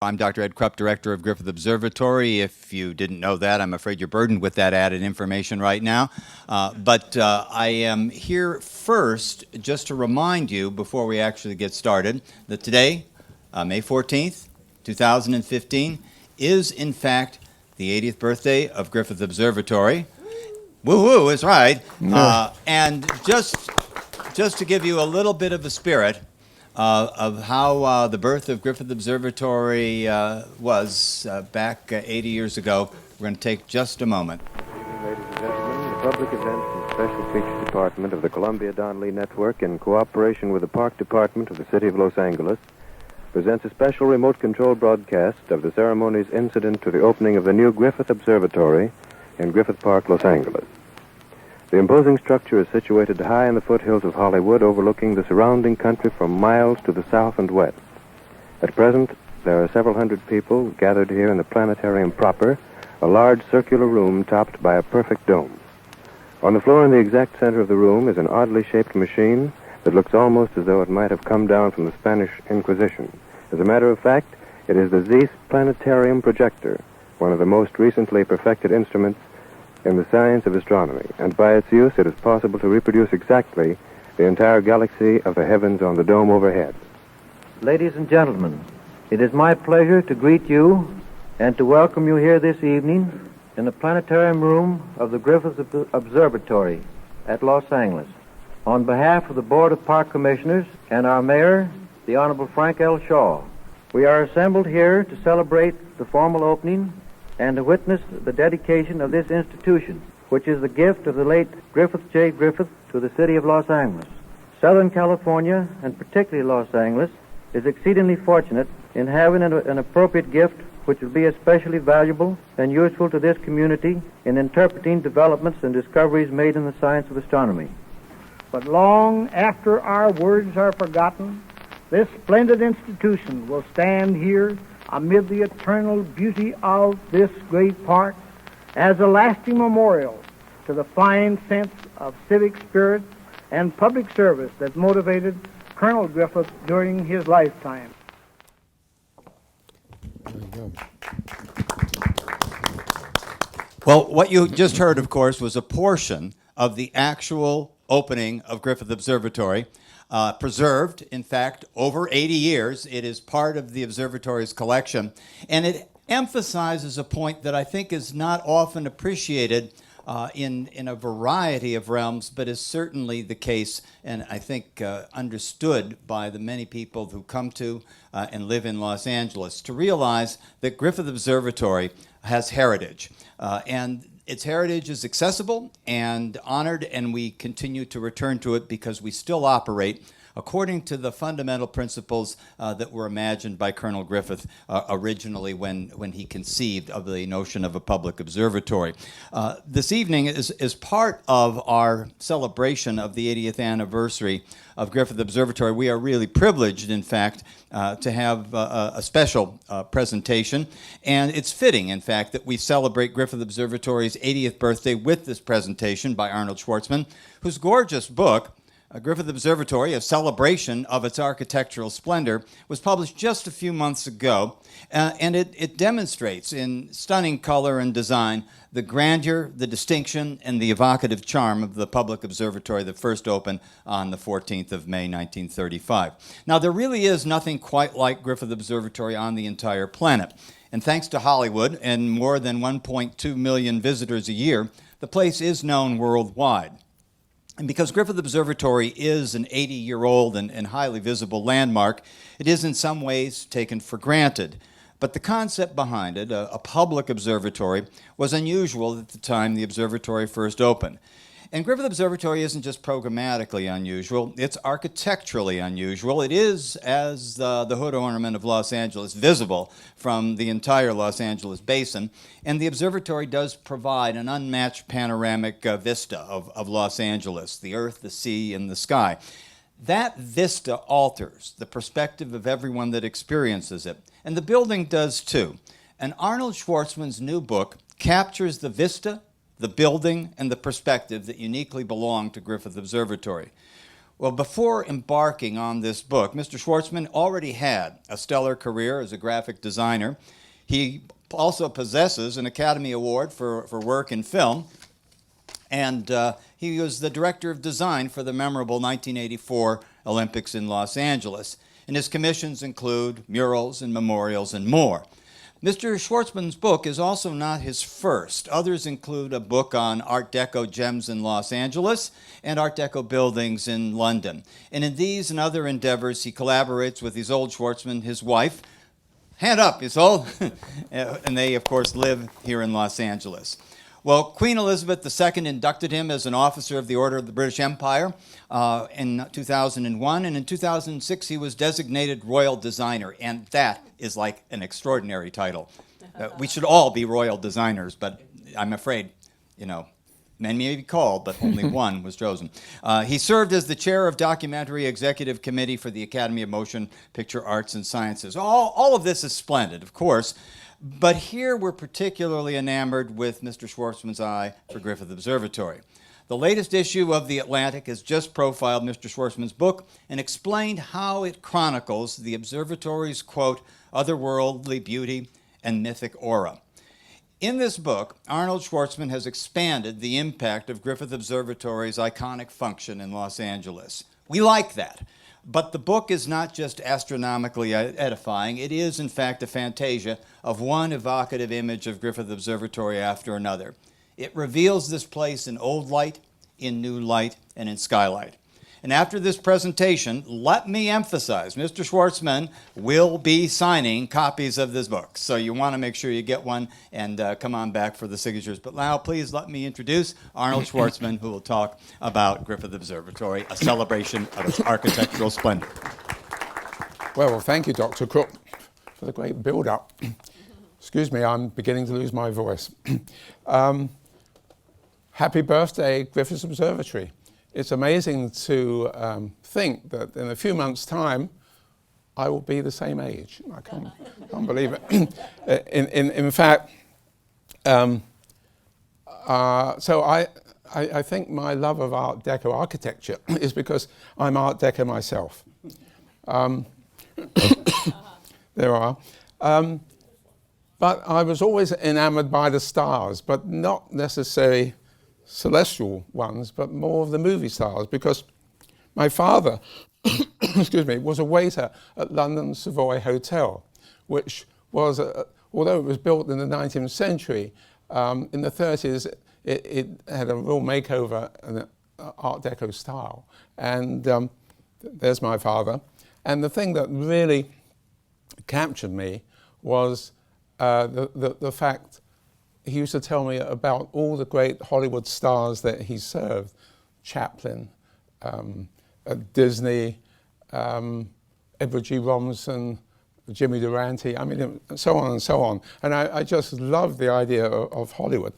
I'm Dr. Ed Krupp, Director of Griffith Observatory. If you didn't know that, I'm afraid you're burdened with that added information right now. But I am here first just to remind you, before we actually get started, that today, May 14th, 2015, is in fact the 80th birthday of Griffith Observatory. Woo-hoo is right. And just to give you a little bit of a spirit of how the birth of Griffith Observatory was back 80 years ago, we're going to take just a moment. Ladies and gentlemen, the Public Events and Special Features Department of the Columbia Donnelly Network, in cooperation with the Park Department of the City of Los Angeles, presents a special remote-controlled broadcast of the ceremonies incident to the opening of the new Griffith Observatory in Griffith Park, Los Angeles. The imposing structure is situated high in the foothills of Hollywood, overlooking the surrounding country for miles to the south and west. At present, there are several hundred people gathered here in the planetarium proper, a large circular room topped by a perfect dome. On the floor in the exact center of the room is an oddly shaped machine that looks almost as though it might have come down from the Spanish Inquisition. As a matter of fact, it is the Zeiss Planetarium projector, one of the most recently perfected instruments in the science of astronomy, and by its use it is possible to reproduce exactly the entire galaxy of the heavens on the dome overhead. Ladies and gentlemen, it is my pleasure to greet you and to welcome you here this evening in the planetarium room of the Griffith Observatory at Los Angeles. On behalf of the Board of Park Commissioners and our Mayor, the Honorable Frank L. Shaw, we are assembled here to celebrate the formal opening and to witness the dedication of this institution, which is the gift of the late Griffith J. Griffith to the city of Los Angeles. Southern California, and particularly Los Angeles, is exceedingly fortunate in having an appropriate gift which will be especially valuable and useful to this community in interpreting developments and discoveries made in the science of astronomy. But long after our words are forgotten, this splendid institution will stand here amid the eternal beauty of this great park as a lasting memorial to the fine sense of civic spirit and public service that motivated Colonel Griffith during his lifetime. There you go. Well, what you just heard, of course, was a portion of the actual opening of Griffith Observatory. Preserved, in fact, over 80 years. It is part of the observatory's collection, and it emphasizes a point that I think is not often appreciated in a variety of realms, but is certainly the case, and I think understood by the many people who come to and live in Los Angeles, to realize that Griffith Observatory has heritage, and its heritage is accessible and honored, and we continue to return to it because we still operate according to the fundamental principles that were imagined by Colonel Griffith originally when he conceived of the notion of a public observatory. This evening is part of our celebration of the 80th anniversary of Griffith Observatory. We are really privileged, in fact, to have a special presentation, and it's fitting, in fact, that we celebrate Griffith Observatory's 80th birthday with this presentation by Arnold Schwartzman, whose gorgeous book, Griffith Observatory, a celebration of its architectural splendor, was published just a few months ago, and it demonstrates in stunning color and design the grandeur, the distinction, and the evocative charm of the public observatory that first opened on the 14th of May, 1935. Now, there really is nothing quite like Griffith Observatory on the entire planet, and thanks to Hollywood and more than 1.2 million visitors a year, the place is known worldwide. And because Griffith Observatory is an 80-year-old and highly visible landmark, it is in some ways taken for granted. But the concept behind it, a public observatory, was unusual at the time the observatory first opened. And Griffith Observatory isn't just programmatically unusual, it's architecturally unusual. It is, as the hood ornament of Los Angeles, visible from the entire Los Angeles basin, and the observatory does provide an unmatched panoramic vista of Los Angeles, the earth, the sea, and the sky. That vista alters the perspective of everyone that experiences it, and the building does too. And Arnold Schwartzman's new book captures the vista, the building, and the perspective that uniquely belong to Griffith Observatory. Well, before embarking on this book, Mr. Schwartzman already had a stellar career as a graphic designer. He also possesses an Academy Award for work in film, and he was the director of design for the memorable 1984 Olympics in Los Angeles. And his commissions include murals and memorials and more. Mr. Schwartzman's book is also not his first. Others include a book on Art Deco gems in Los Angeles and Art Deco buildings in London. And in these and other endeavors, he collaborates with Isolde Schwartzman, his wife. Hand up, Isolde. And they, of course, live here in Los Angeles. Well, Queen Elizabeth II inducted him as an officer of the Order of the British Empire in 2001, and in 2006 he was designated Royal Designer, and that is like an extraordinary title. We should all be royal designers, but I'm afraid, men may be called, but only one was chosen. He served as the chair of Documentary Executive Committee for the Academy of Motion Picture Arts and Sciences. All of this is splendid, of course. But here we're particularly enamored with Mr. Schwartzman's eye for Griffith Observatory. The latest issue of The Atlantic has just profiled Mr. Schwartzman's book and explained how it chronicles the observatory's, quote, otherworldly beauty and mythic aura. In this book, Arnold Schwartzman has expanded the impact of Griffith Observatory's iconic function in Los Angeles. We like that. But the book is not just astronomically edifying. It is, in fact, a fantasia of one evocative image of Griffith Observatory after another. It reveals this place in old light, in new light, and in skylight. And after this presentation, let me emphasize, Mr. Schwartzman will be signing copies of this book. So you want to make sure you get one and come on back for the signatures. But now, please let me introduce Arnold Schwartzman, who will talk about Griffith Observatory, a celebration of its architectural splendor. Well, thank you, Dr. Cook, for the great build-up. Excuse me, I'm beginning to lose my voice. Happy birthday, Griffith Observatory. It's amazing to think that in a few months' time, I will be the same age. I can't believe it. In fact, so I think my love of Art Deco architecture is because I'm Art Deco myself. There are. But I was always enamored by the stars, but not necessarily celestial ones, but more of the movie stars, because my father, excuse me, was a waiter at London's Savoy Hotel, which was, although it was built in the 19th century, in the 30s it had a real makeover in Art Deco style. And there's my father. And the thing that really captured me was the fact he used to tell me about all the great Hollywood stars that he served. Chaplin, Disney, Edward G. Robinson, Jimmy Durante, I mean, so on and so on. And I just love the idea of Hollywood.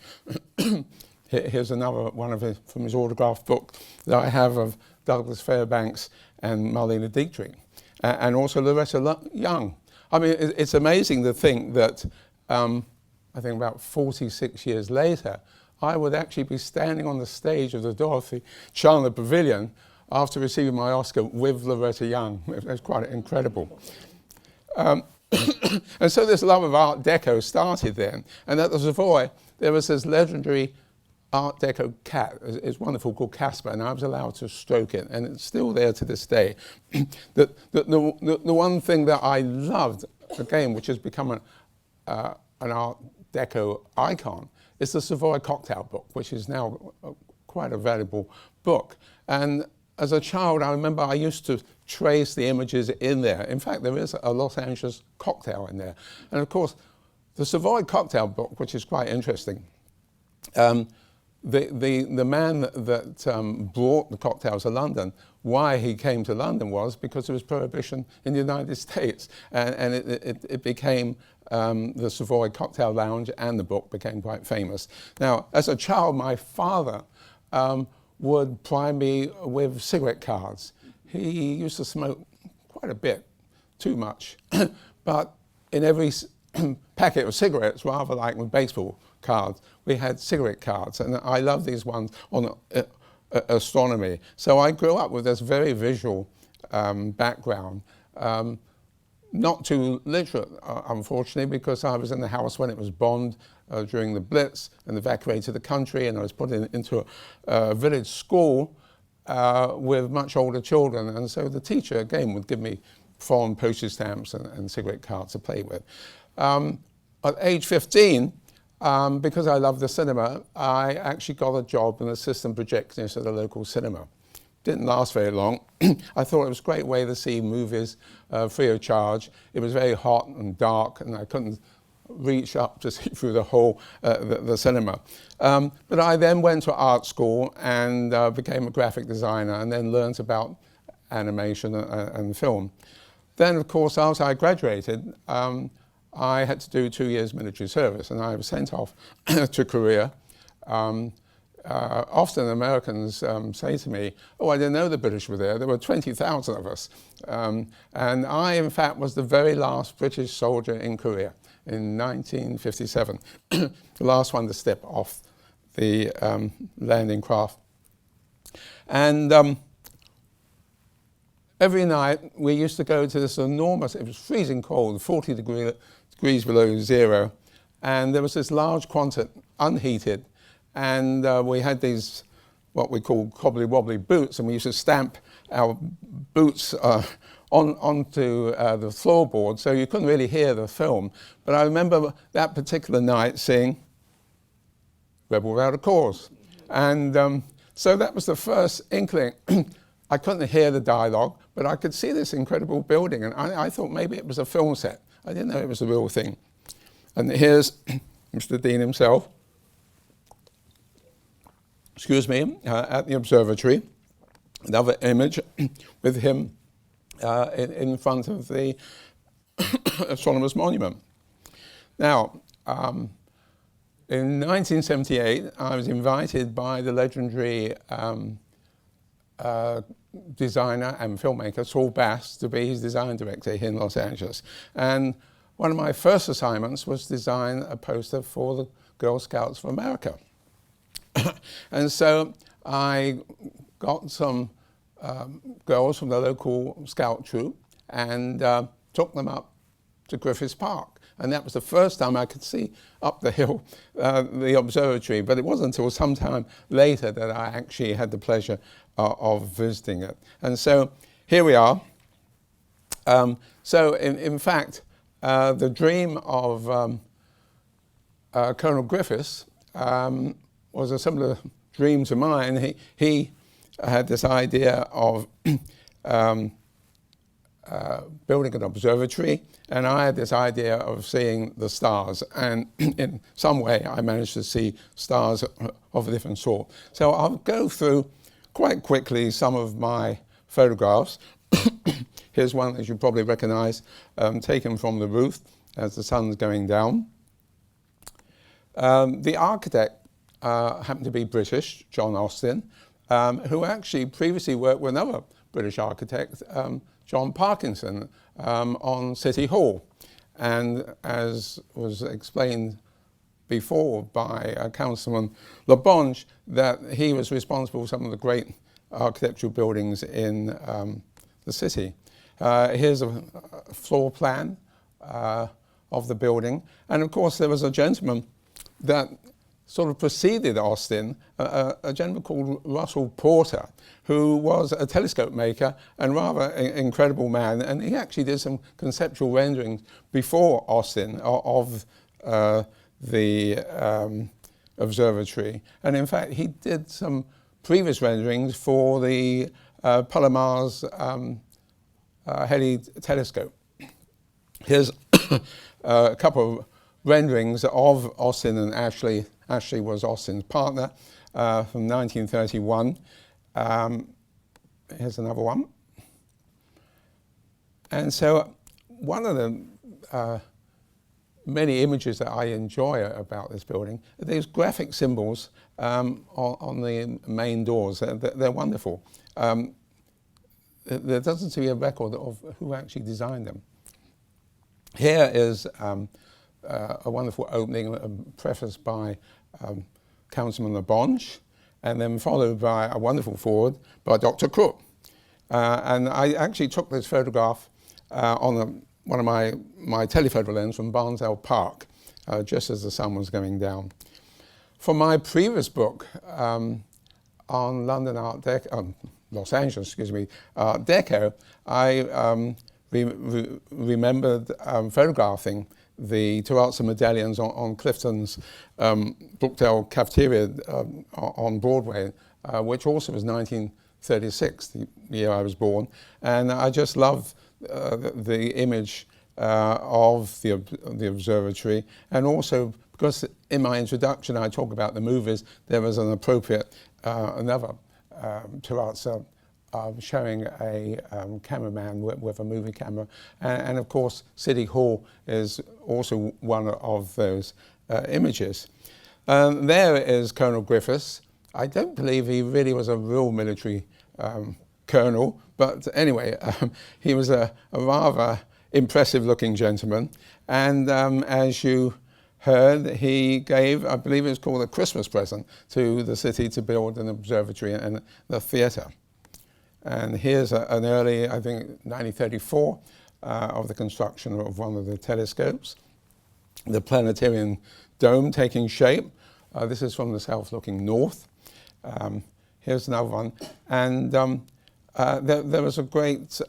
Here's another one from his autographed book that I have of Douglas Fairbanks and Marlene Dietrich, and also Loretta Young. I mean, it's amazing to think that I think about 46 years later, I would actually be standing on the stage of the Dorothy Chandler Pavilion after receiving my Oscar with Loretta Young. It's quite incredible. And so this love of Art Deco started then. And at the Savoy, there was this legendary Art Deco cat. It's wonderful, called Casper, and I was allowed to stroke it, and it's still there to this day. The one thing that I loved, again, which has become an Art Deco icon, is the Savoy Cocktail Book, which is now quite a valuable book. And as a child, I remember I used to trace the images in there. In fact, there is a Los Angeles cocktail in there. And of course, the Savoy Cocktail Book, which is quite interesting, the man that brought the cocktails to London, why he came to London was because there was prohibition in the United States. And it became the Savoy Cocktail Lounge, and the book became quite famous. Now, as a child, my father would ply me with cigarette cards. He used to smoke quite a bit, too much. But in every packet of cigarettes, rather like with baseball cards, we had cigarette cards. And I love these ones on astronomy. So I grew up with this very visual background. Not too literate, unfortunately, because I was in the house when it was bombed during the Blitz and evacuated the country, and I was put into a village school with much older children, and so the teacher again would give me foreign postage stamps and cigarette cards to play with. At age 15, because I loved the cinema, I actually got a job as an assistant projectionist at a local cinema. Didn't last very long. I thought it was a great way to see movies free of charge. It was very hot and dark, and I couldn't reach up to see through the whole the cinema. But I then went to art school and became a graphic designer, and then learned about animation and film. Then, of course, after I graduated, I had to do 2 years military service, and I was sent off to Korea. Often Americans say to me, "Oh, I didn't know the British were there. There were 20,000 of us." And I, in fact, was the very last British soldier in Korea in 1957, the last one to step off the landing craft. And every night we used to go to this enormous, it was freezing cold, 40 degrees below zero, and there was this large quonset, unheated, and we had these, what we call cobbly-wobbly boots, and we used to stamp our boots onto the floorboard, so you couldn't really hear the film. But I remember that particular night seeing Rebel Without a Cause. And so that was the first inkling. I couldn't hear the dialogue, but I could see this incredible building, and I thought maybe it was a film set. I didn't know it was the real thing. And here's Mr. Dean himself, excuse me, at the observatory. Another image with him in front of the Astronomers Monument. Now, in 1978, I was invited by the legendary designer and filmmaker Saul Bass to be his design director here in Los Angeles. And one of my first assignments was to design a poster for the Girl Scouts of America. And so I got some girls from the local scout troop and took them up to Griffith Park. And that was the first time I could see up the hill the observatory. But it wasn't until some time later that I actually had the pleasure of visiting it. And so here we are. So in fact, the dream of Colonel Griffiths was a similar dream to mine. He had this idea of building an observatory, and I had this idea of seeing the stars, and in some way I managed to see stars of a different sort. So I'll go through quite quickly some of my photographs. Here's one that you probably recognize, taken from the roof as the sun's going down. The architect happened to be British, John Austin, who actually previously worked with another British architect, John Parkinson, on City Hall. And as was explained before by Councilman LaBonge, that he was responsible for some of the great architectural buildings in the city. Here's a floor plan of the building. And of course, there was a gentleman that sort of preceded Austin, a gentleman called Russell Porter, who was a telescope maker and rather incredible man. And he actually did some conceptual renderings before Austin of the observatory. And in fact, he did some previous renderings for the Palomar's Halley telescope. Here's a couple of renderings of Austin and Ashley. Ashley was Austin's partner from 1931. Here's another one. And so one of the many images that I enjoy about this building are these graphic symbols on the main doors. They're wonderful. There doesn't seem to be a record of who actually designed them. Here is a wonderful opening prefaced by Councilman LaBonge. and then followed by a wonderful foreword by Dr. Crook. And I actually took this photograph on one of my telephoto lens from Barnsdale Park, just as the sun was going down. For my previous book on London Art Deco, Los Angeles, excuse me, Art Deco, I remembered photographing the Terrazzo medallions on Clifton's Brookdale cafeteria on Broadway, which also was 1936, the year I was born. And I just love the image of the observatory, and also because in my introduction I talk about the movies, there was an appropriate another terrazzo showing a cameraman with a movie camera, and of course City Hall is also one of those images. There is Colonel Griffiths. I don't believe he really was a real military colonel, but anyway, he was a rather impressive looking gentleman, and as you heard, he gave, I believe it was called a Christmas present to the city to build an observatory and the theatre. And here's an early, I think 1934, of the construction of one of the telescopes. The Planetarium Dome taking shape. This is from the south looking north. Here's another one. And there was a great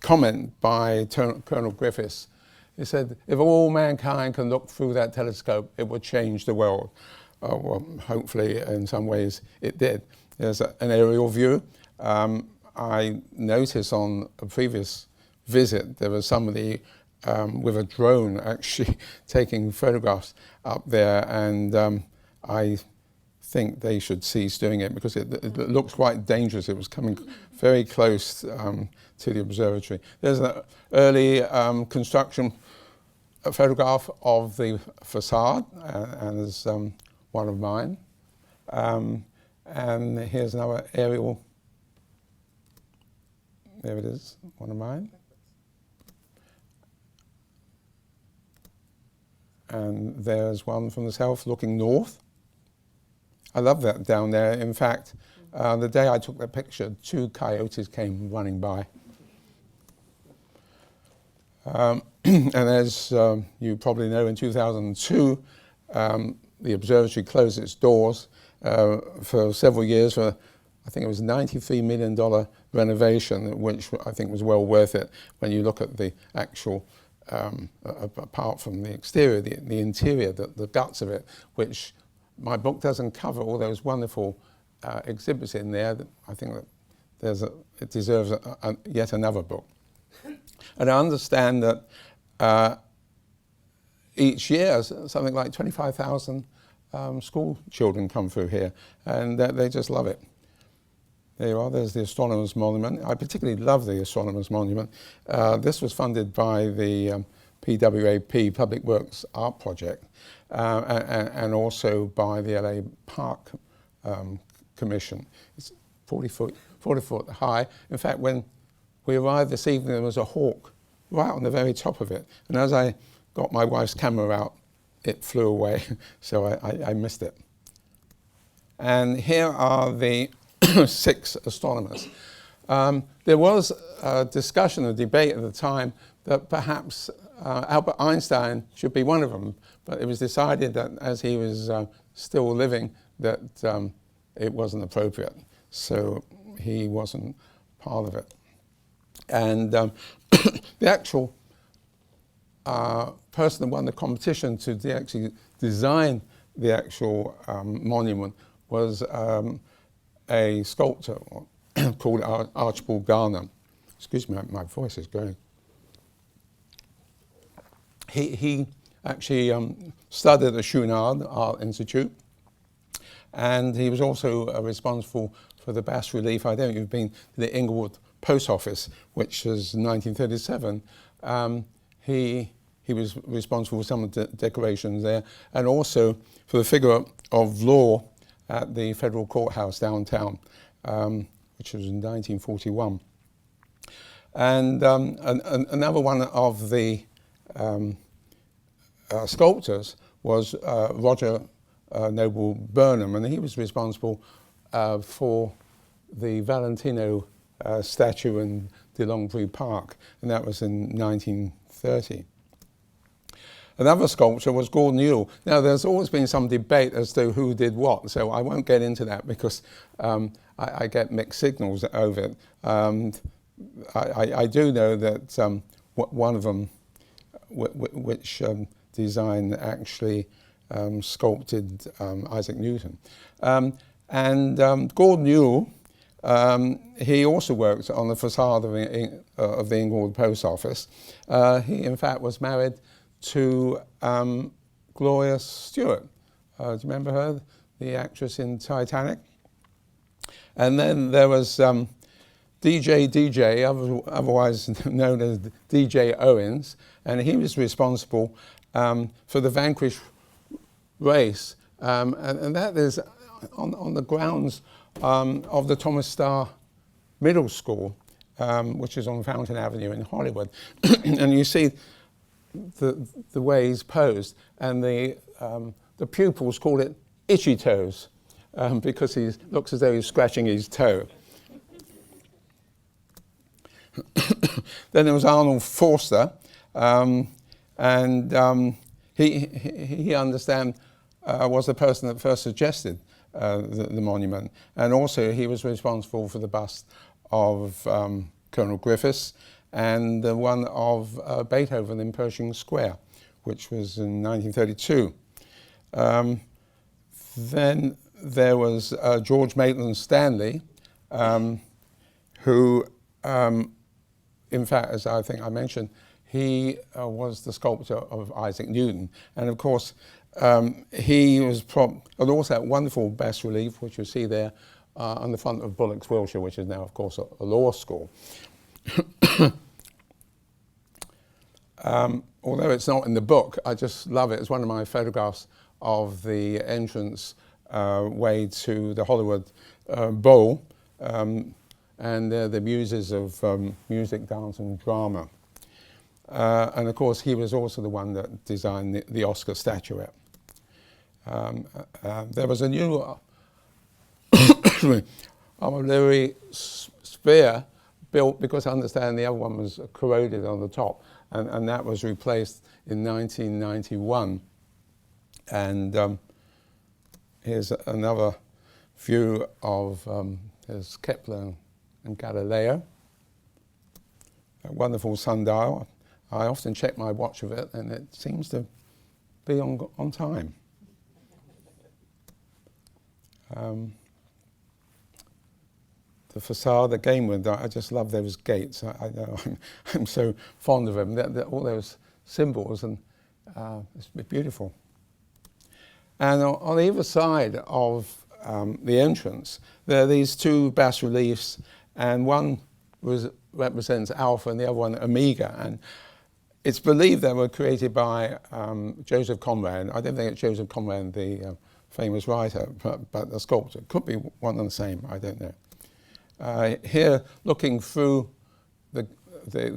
comment by Colonel Griffiths. He said, if all mankind can look through that telescope, it would change the world. Well, hopefully, in some ways, it did. There's an aerial view. I noticed on a previous visit, there was somebody with a drone actually taking photographs up there, and I think they should cease doing it because it looks quite dangerous. It was coming very close to the observatory. There's an early construction photograph of the facade, and there's one of mine. And here's another aerial. There it is, one of mine. And there's one from the south looking north. I love that down there. In fact, the day I took that picture, 2 coyotes came running by. And as you probably know, in 2002, the observatory closed its doors for several years for, I think it was $93 million renovation, which I think was well worth it when you look at the actual, apart from the exterior, the interior, the guts of it, which my book doesn't cover all those wonderful exhibits in there. I think that it deserves yet another book. And I understand that each year something like 25,000 school children come through here, and they just love it. There you are, there's the Astronomers Monument. I particularly love the Astronomers Monument. This was funded by the PWAP, Public Works Art Project, and also by the LA Park Commission. It's 40 foot high. In fact, when we arrived this evening, there was a hawk right on the very top of it. And as I got my wife's camera out, it flew away, so I missed it. And here are the 6 astronomers. There was a discussion, a debate at the time, that perhaps Albert Einstein should be one of them, but it was decided that as he was still living, that it wasn't appropriate, so he wasn't part of it. And the actual person that won the competition to actually design the actual monument was a sculptor called Archibald Garnham. Excuse me, my voice is going. He actually studied at the Chouinard Art Institute, and he was also responsible for the bas-relief. I don't know if you've been to the Inglewood Post Office, which was 1937. He was responsible for some of the decorations there, and also for the figure of law at the Federal Courthouse downtown, which was in 1941. And another one of the sculptors was Roger noble Burnham, and he was responsible for the Valentino statue in de Longpre Park, and that was in 1930. Another sculptor was Gordon Mules. Now, there's always been some debate as to who did what, so I won't get into that because I get mixed signals over it. I do know that one of them, which design actually sculpted Isaac Newton. Gordon Mules, he also worked on the facade of the Inglewood Post Office. He, in fact, was married to Gloria Stewart. Do you remember her, the actress in Titanic? And then there was DJ, otherwise known as DJ Owens, and he was responsible for the Vanquish race, and that is on the grounds of the Thomas Starr Middle School, which is on Fountain Avenue in Hollywood. And you see the way he's posed, and the pupils call it itchy toes, because he looks as though he's scratching his toe. Then there was Arnold Forrester, and he understand was the person that first suggested the monument, and also he was responsible for the bust of Colonel Griffiths and the one of Beethoven in Pershing Square, which was in 1932. Then there was George Maitland Stanley, who, in fact, as I think I mentioned, he was the sculptor of Isaac Newton. And of course, he was and also that wonderful bas-relief, which you see there on the front of Bullock's, Wiltshire, which is now, of course, a law school. Although it's not in the book, I just love it. It's one of my photographs of the entrance way to the Hollywood Bowl, and they're the muses of music, dance, and drama. And of course, he was also the one that designed the Oscar statuette. There was a new armillary sphere built because I understand the other one was corroded on the top, and that was replaced in 1991. And here's another view of there's Kepler and Galileo, a wonderful sundial. I often check my watch of it, and it seems to be on time. The facade again, I just love those gates. I'm so fond of them. All those symbols, and it's beautiful. And on either side of the entrance, there are these two bas-reliefs, and one represents Alpha and the other one Omega. And it's believed they were created by Joseph Conrad. I don't think it's Joseph Conrad, the famous writer, but the sculptor. Could be one and the same, I don't know. Here, looking through the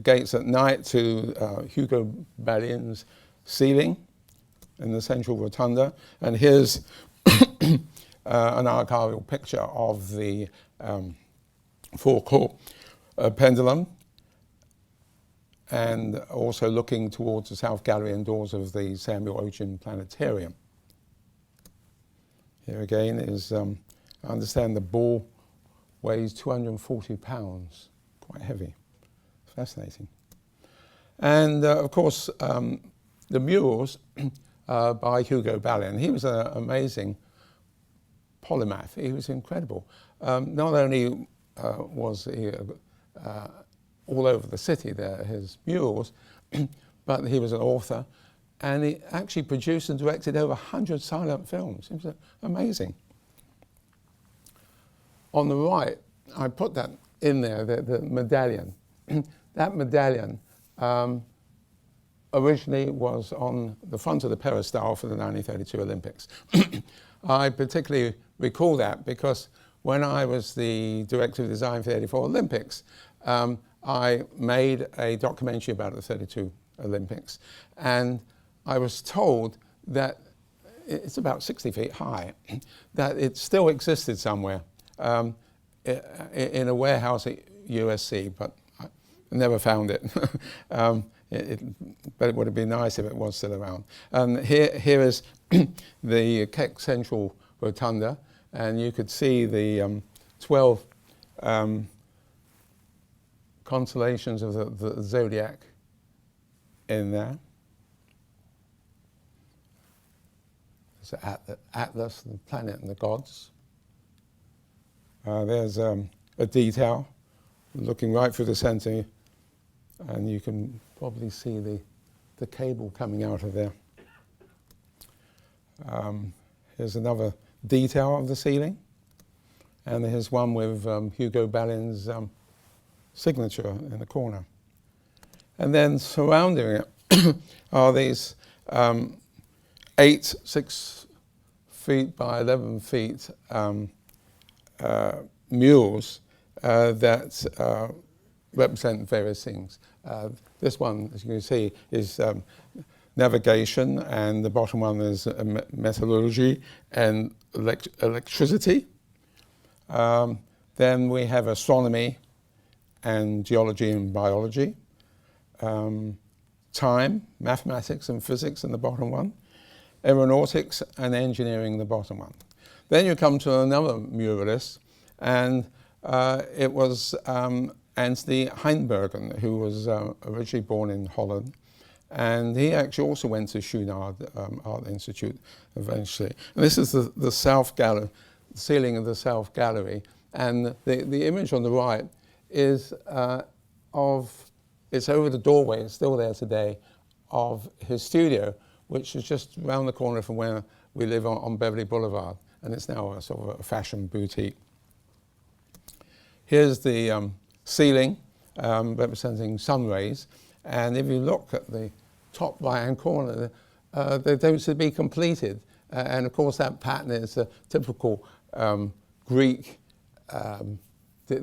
gates at night to Hugo Ballin's ceiling in the central rotunda. And here's an archival picture of the forecourt pendulum, and also looking towards the south gallery and doors of the Samuel Ocean Planetarium. Here again is, I understand the ball weighs 240 pounds, quite heavy. Fascinating. And of course, the Mules by Hugo Ballin. He was an amazing polymath. He was incredible. Not only was he all over the city there, his Mules, but he was an author, and he actually produced and directed over 100 silent films. It was amazing. On the right, I put that in there, the medallion. That medallion originally was on the front of the peristyle for the 1932 Olympics. I particularly recall that because when I was the director of design for the 84 Olympics, I made a documentary about the 32 Olympics, and I was told that it's about 60 feet high, that it still existed somewhere in a warehouse at USC, but I never found it. But it would have been nice if it was still around. And here is the Keck Central Rotunda, and you could see the 12 constellations of the zodiac in there. So Atlas, the planet and the gods. There's a detail looking right through the center, and you can probably see the cable coming out of there. Here's another detail of the ceiling, and here's one with Hugo Ballin's signature in the corner. And then surrounding it are these 8 6 feet by 11 feet mules that represent various things. This one, as you can see, is navigation, and the bottom one is metallurgy and electricity. Then we have astronomy and geology and biology. Time, mathematics and physics in the bottom one. Aeronautics and engineering, the bottom one. Then you come to another muralist, and it was Anthony Heinbergen, who was originally born in Holland, and he actually also went to Schoenard Art Institute eventually. And this is the south gallery, the ceiling of the south gallery, and the image on the right is it's over the doorway, it's still there today, of his studio, which is just round the corner from where we live on Beverly Boulevard, and it's now a sort of a fashion boutique. Here's the ceiling representing sun rays, and if you look at the top right-hand corner, they don't seem to be completed, and of course that pattern is a typical Greek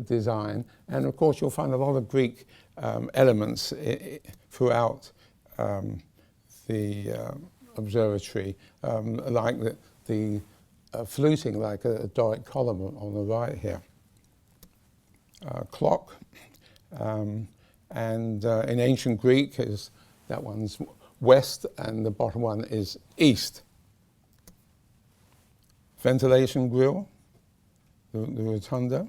design, and of course you'll find a lot of Greek elements throughout the observatory, like the fluting like a Doric column on the right here. Clock, and in ancient Greek that one's west and the bottom one is east. Ventilation grille, the rotunda.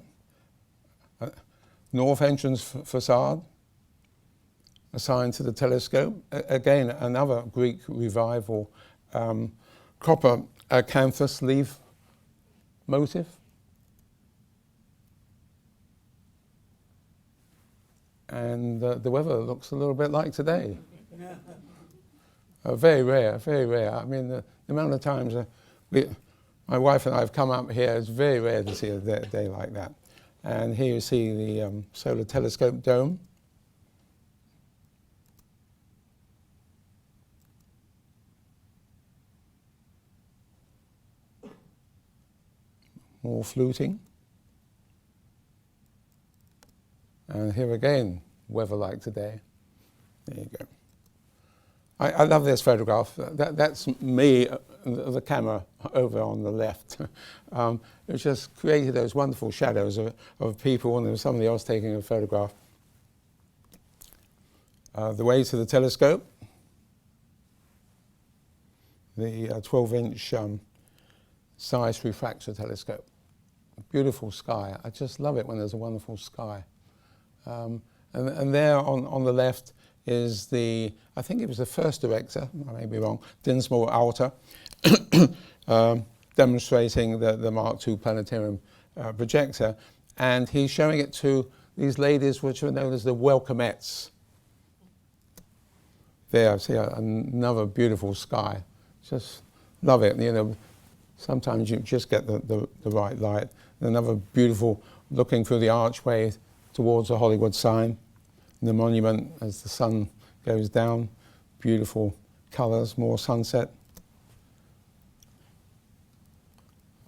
North entrance facade, assigned to the telescope. Again, another Greek revival, copper acanthus leaf motif. And the weather looks a little bit like today. Very rare, very rare. I mean, the amount of times my wife and I have come up here, it's very rare to see a day like that. And here you see the solar telescope dome. More fluting. And here again, weather like today. There you go. I love this photograph. That's me, the camera over on the left. It just created those wonderful shadows of people, and there was somebody else taking a photograph. The way to the telescope, the 12-inch size refractor telescope. Beautiful sky. I just love it when there's a wonderful sky. And there on the left is I think it was the first director, I may be wrong, Dinsmore Alter, demonstrating the Mark II planetarium projector. And he's showing it to these ladies which are known as the welcomettes. There, I see another beautiful sky. Just love it. You know, sometimes you just get the right light. Another beautiful, looking through the archway towards the Hollywood sign, the monument as the sun goes down, beautiful colours, more sunset.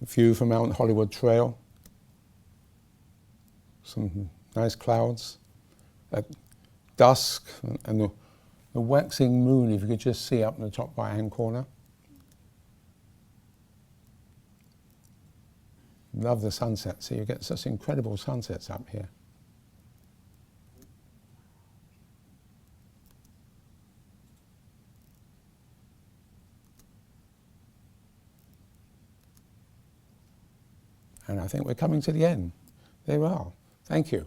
View from Mount Hollywood Trail, some nice clouds. At dusk, and the waxing moon, if you could just see up in the top right-hand corner. love the sunset. So you get such incredible sunsets up here. And I think we're coming to the end. There we are. Thank you.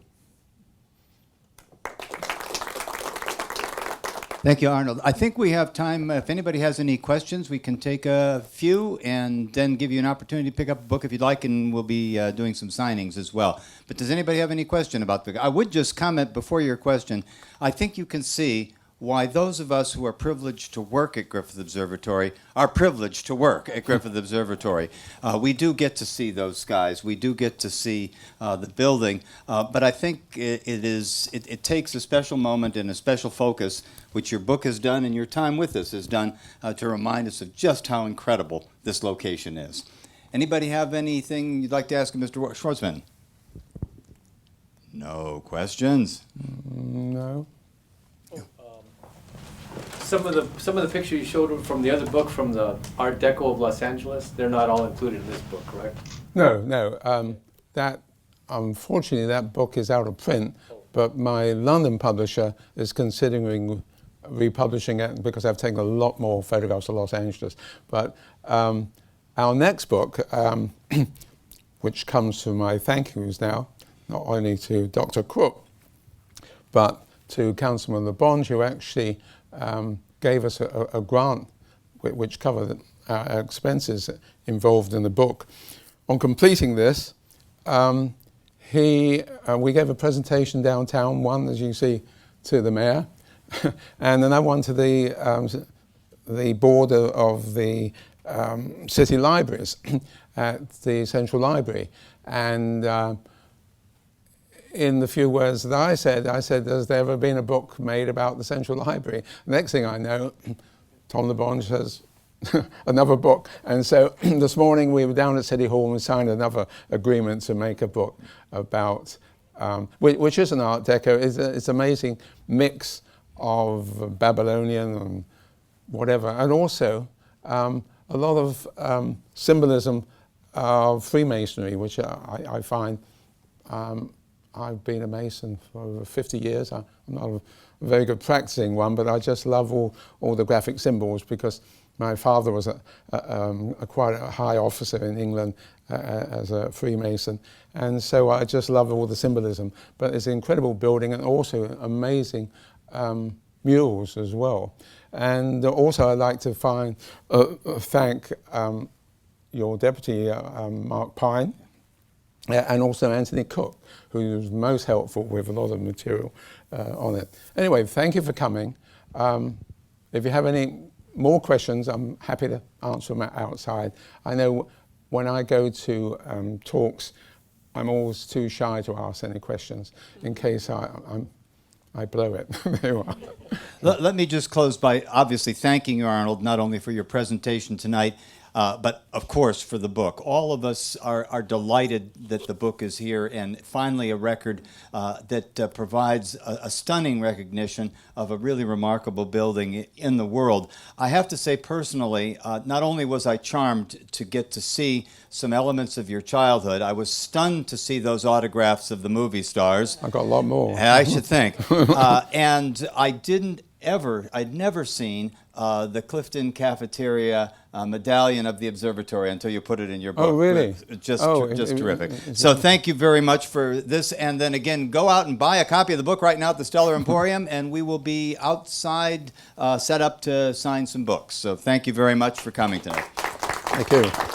Thank you, Arnold. I think we have time. If anybody has any questions, we can take a few and then give you an opportunity to pick up a book if you'd like, and we'll be doing some signings as well. But does anybody have any question about the book? I would just comment before your question. I think you can see why those of us who are privileged to work at Griffith Observatory are privileged to work at Griffith Observatory. We do get to see those skies. We do get to see the building. But I think it takes a special moment and a special focus, which your book has done and your time with us has done, to remind us of just how incredible this location is. Anybody have anything you'd like to ask Mr. Schwartzman? No questions? No. Some of the pictures you showed from the other book from the Art Deco of Los Angeles, they're not all included in this book, correct? No. Unfortunately, that book is out of print, but my London publisher is considering republishing it because I've taken a lot more photographs of Los Angeles. But our next book, which comes to my thank yous now, not only to Dr. Crook, but to Councilman LeBonge, who actually gave us a grant which covered our expenses involved in the book. On completing this, we gave a presentation downtown, one, as you see, to the mayor, and another one to the board of the city libraries at the Central Library. And in the few words that I said, has there ever been a book made about the Central Library? The next thing I know, Tom LeBonge has another book. And so this morning we were down at City Hall and we signed another agreement to make a book about, which is an Art Deco. It's an amazing mix of Babylonian and whatever, and also a lot of symbolism of Freemasonry, which I find. I've been a Mason for over 50 years. I'm not a very good practicing one, but I just love all the graphic symbols because my father was quite a high officer in England as a Freemason, and so I just love all the symbolism. But it's an incredible building and also amazing mules as well. And also I'd like to thank your deputy, Mark Pine, and also Anthony Cook, who was most helpful with a lot of material on it. Anyway, thank you for coming. If you have any more questions, I'm happy to answer them outside. I know when I go to talks, I'm always too shy to ask any questions in case I blow it. There you are. Let me just close by obviously thanking you, Arnold, not only for your presentation tonight, but of course for the book. All of us are delighted that the book is here, and finally a record that provides a stunning recognition of a really remarkable building in the world. I have to say personally, not only was I charmed to get to see some elements of your childhood, I was stunned to see those autographs of the movie stars. I got a lot more. I should think. And I'd never seen the Clifton Cafeteria medallion of the observatory until you put it in your book. Oh, really? Just terrific. So thank you very much for this. And then again, go out and buy a copy of the book right now at the Stellar Emporium, and we will be outside set up to sign some books. So thank you very much for coming tonight. Thank you.